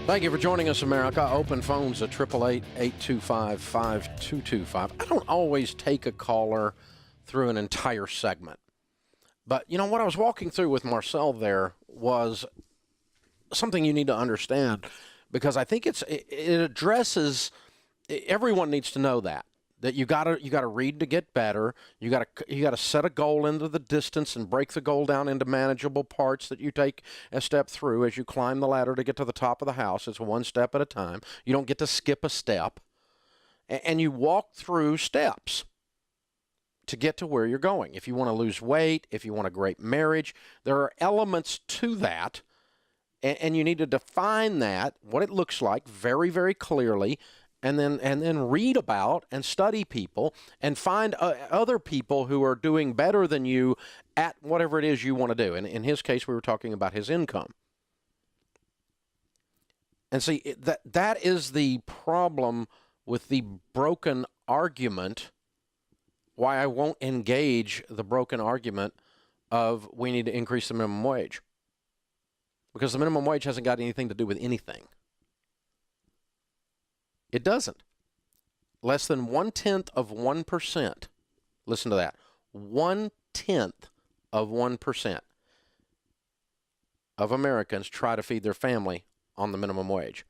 Thank you for joining us, America. Open phones at 888-825-5225. I don't always take a caller through an entire segment. But, you know, what I was walking through with Marcel there was something you need to understand, because I think it addresses, everyone needs to know that you gotta read to get better. You gotta set a goal into the distance and break the goal down into manageable parts that you take a step through as you climb the ladder to get to the top of the house. It's one step at a time. You don't get to skip a step, and you walk through steps to get to where you're going. If you want to lose weight, if you want a great marriage, there are elements to that, and you need to define that, what it looks like, very, very clearly. And then read about and study people and find other people who are doing better than you at whatever it is you want to do. And in his case, we were talking about his income. And see, that is the problem with the broken argument, why I won't engage the broken argument of we need to increase the minimum wage. Because the minimum wage hasn't got anything to do with anything. It doesn't. Less than 0.1% Listen to that. 0.1% of Americans try to feed their family on the minimum wage.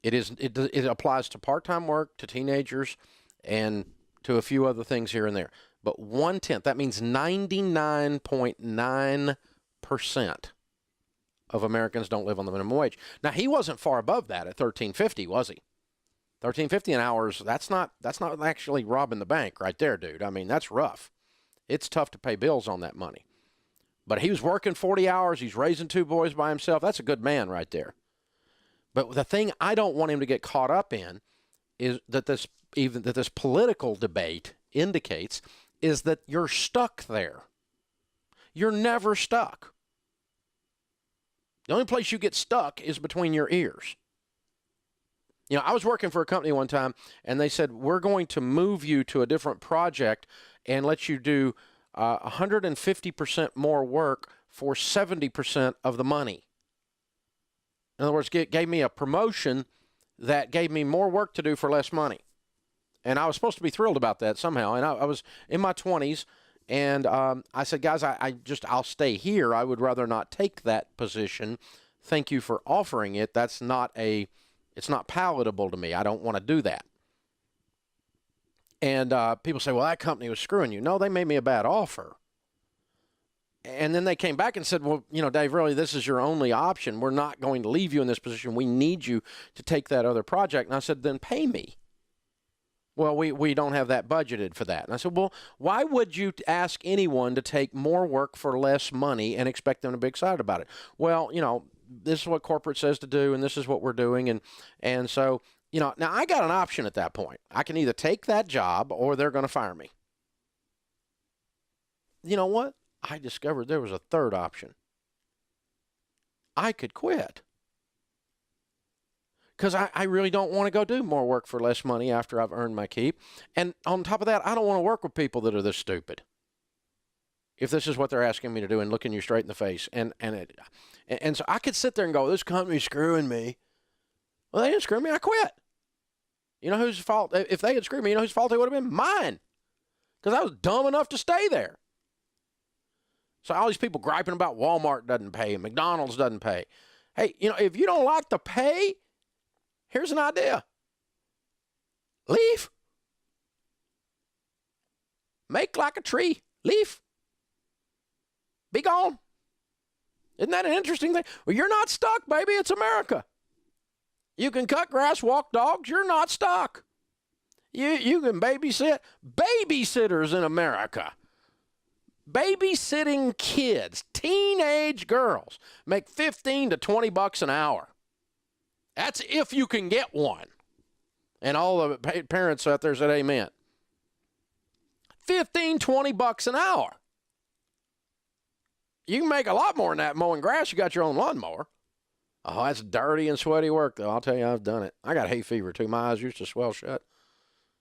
It applies to part-time work, to teenagers, and to a few other things here and there. But 0.1, that means 99.9% of Americans don't live on the minimum wage. Now, he wasn't far above that at $13.50, was he? $13.50 an hour, that's not actually robbing the bank right there, dude. I mean, that's rough. It's tough to pay bills on that money. But he was working 40 hours. He's raising 2 boys by himself. That's a good man right there. But the thing I don't want him to get caught up in is that this political debate indicates is that you're stuck there. You're never stuck. The only place you get stuck is between your ears. You know, I was working for a company one time, and they said, we're going to move you to a different project and let you do 150% more work for 70% of the money. In other words, gave me a promotion that gave me more work to do for less money. And I was supposed to be thrilled about that somehow. And I was in my 20s. And I said, guys, I'll stay here. I would rather not take that position. Thank you for offering it. It's not palatable to me. I don't want to do that. And people say, well, that company was screwing you. No, they made me a bad offer. And then they came back and said, well, you know, Dave, really, this is your only option. We're not going to leave you in this position. We need you to take that other project. And I said, then pay me. Well, we don't have that budgeted for that. And I said, well, why would you ask anyone to take more work for less money and expect them to be excited about it? Well, you know, this is what corporate says to do, and this is what we're doing. And so, you know, now I got an option at that point. I can either take that job or they're going to fire me. You know what? I discovered there was a third option. I could quit. Because I really don't want to go do more work for less money after I've earned my keep. And on top of that, I don't want to work with people that are this stupid. If this is what they're asking me to do and looking you straight in the face. And so I could sit there and go, this company's screwing me. Well, they didn't screw me. I quit. You know whose fault? If they had screwed me, you know whose fault it would have been? Mine. Because I was dumb enough to stay there. So all these people griping about Walmart doesn't pay and McDonald's doesn't pay. Hey, you know, if you don't like the pay, here's an idea. Leave. Make like a tree. Leave. Be gone. Isn't that an interesting thing? Well, you're not stuck, baby. It's America. You can cut grass, walk dogs. You're not stuck. You can babysit. Babysitters in America. Babysitting kids, teenage girls, make $15 to $20 an hour. That's if you can get one. And all the parents out there said amen. $15, $20 an hour. You can make a lot more than that mowing grass. You got your own lawnmower. Oh, that's dirty and sweaty work, though. I'll tell you, I've done it. I got hay fever, too. My eyes used to swell shut.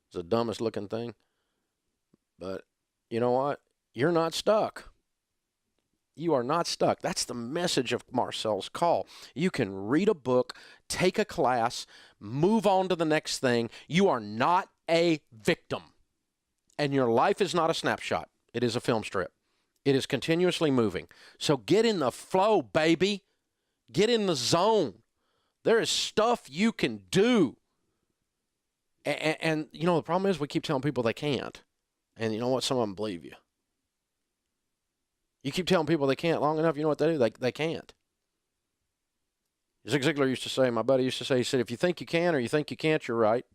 It's the dumbest looking thing. But you know what? You're not stuck. You are not stuck. That's the message of Marcel's call. You can read a book, take a class, move on to the next thing. You are not a victim. And your life is not a snapshot. It is a film strip. It is continuously moving. So get in the flow, baby. Get in the zone. There is stuff you can do. And you know, the problem is we keep telling people they can't. And you know what? Some of them believe you. You keep telling people they can't long enough, you know what they do? They can't. Zig Ziglar used to say, my buddy used to say, he said, if you think you can or you think you can't, you're right.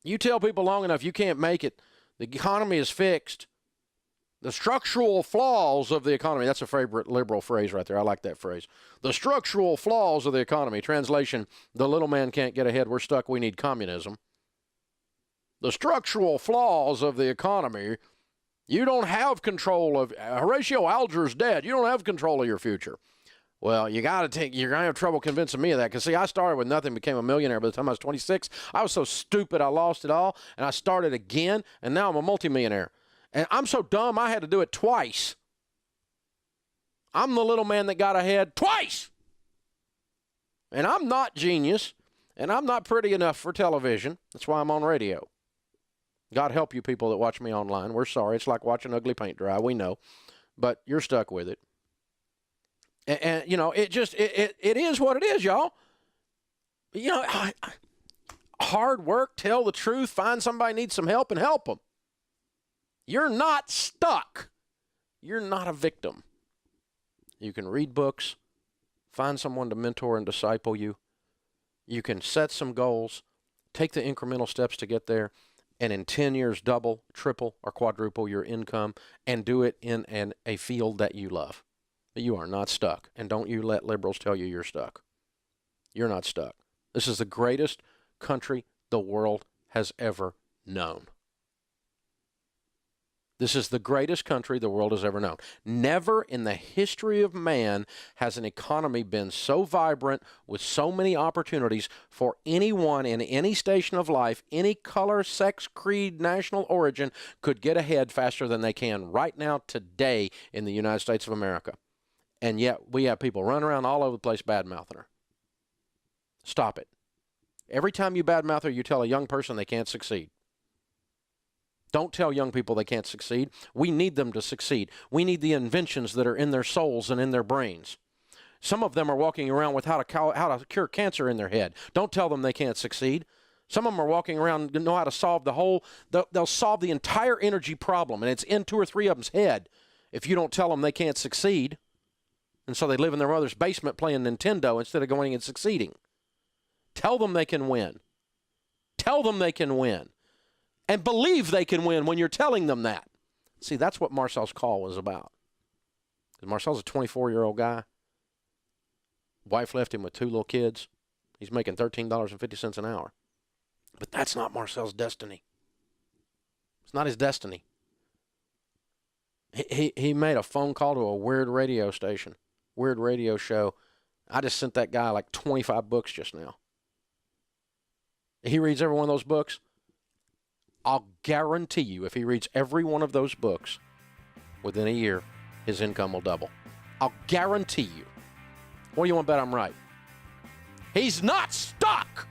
You tell people long enough you can't make it, the economy is fixed. The structural flaws of the economy, that's a favorite liberal phrase right there. I like that phrase. The structural flaws of the economy. Translation, the little man can't get ahead. We're stuck. We need communism. The structural flaws of the economy, you don't have control of. Horatio Alger's dead. You don't have control of your future. Well, you're going to have trouble convincing me of that. Because, see, I started with nothing, became a millionaire by the time I was 26. I was so stupid I lost it all, and I started again, and now I'm a multimillionaire. And I'm so dumb I had to do it twice. I'm the little man that got ahead twice. And I'm not genius, and I'm not pretty enough for television. That's why I'm on radio. God help you people that watch me online. We're sorry. It's like watching ugly paint dry. We know. But you're stuck with it. And you know, it is what it is, y'all. You know, hard work, tell the truth, find somebody needs some help and help them. You're not stuck. You're not a victim. You can read books, find someone to mentor and disciple you. You can set some goals, take the incremental steps to get there, and in 10 years double, triple, or quadruple your income, and do it in a field that you love. You are not stuck, and don't you let liberals tell you you're stuck. You're not stuck. This is the greatest country the world has ever known. This is the greatest country the world has ever known. Never in the history of man has an economy been so vibrant with so many opportunities for anyone in any station of life, any color, sex, creed, national origin, could get ahead faster than they can right now today in the United States of America. And yet we have people running around all over the place bad-mouthing her. Stop it. Every time you bad-mouth her, you tell a young person they can't succeed. Don't tell young people they can't succeed. We need them to succeed. We need the inventions that are in their souls and in their brains. Some of them are walking around with how to cure cancer in their head. Don't tell them they can't succeed. Some of them are walking around and know how to solve they'll solve the entire energy problem, and it's in 2 or 3 of them's head if you don't tell them they can't succeed. And so they live in their mother's basement playing Nintendo instead of going and succeeding. Tell them they can win. Tell them they can win. And believe they can win when you're telling them that. See, that's what Marcel's call was about. Because Marcel's a 24-year-old guy. Wife left him with 2 little kids. He's making $13.50 an hour. But that's not Marcel's destiny. It's not his destiny. He made a phone call to a weird radio station, weird radio show. I just sent that guy like 25 books just now. He reads every one of those books. I'll guarantee you, if he reads every one of those books, within a year, his income will double. I'll guarantee you. What do you want to bet I'm right? He's not stuck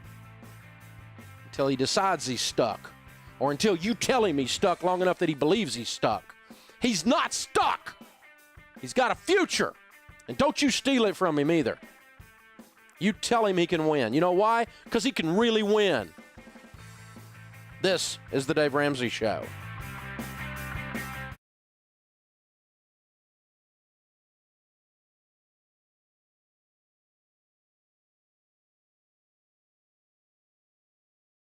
until he decides he's stuck, or until you tell him he's stuck long enough that he believes he's stuck. He's not stuck. He's got a future, and don't you steal it from him either. You tell him he can win. You know why? Because he can really win. This is the Dave Ramsey Show.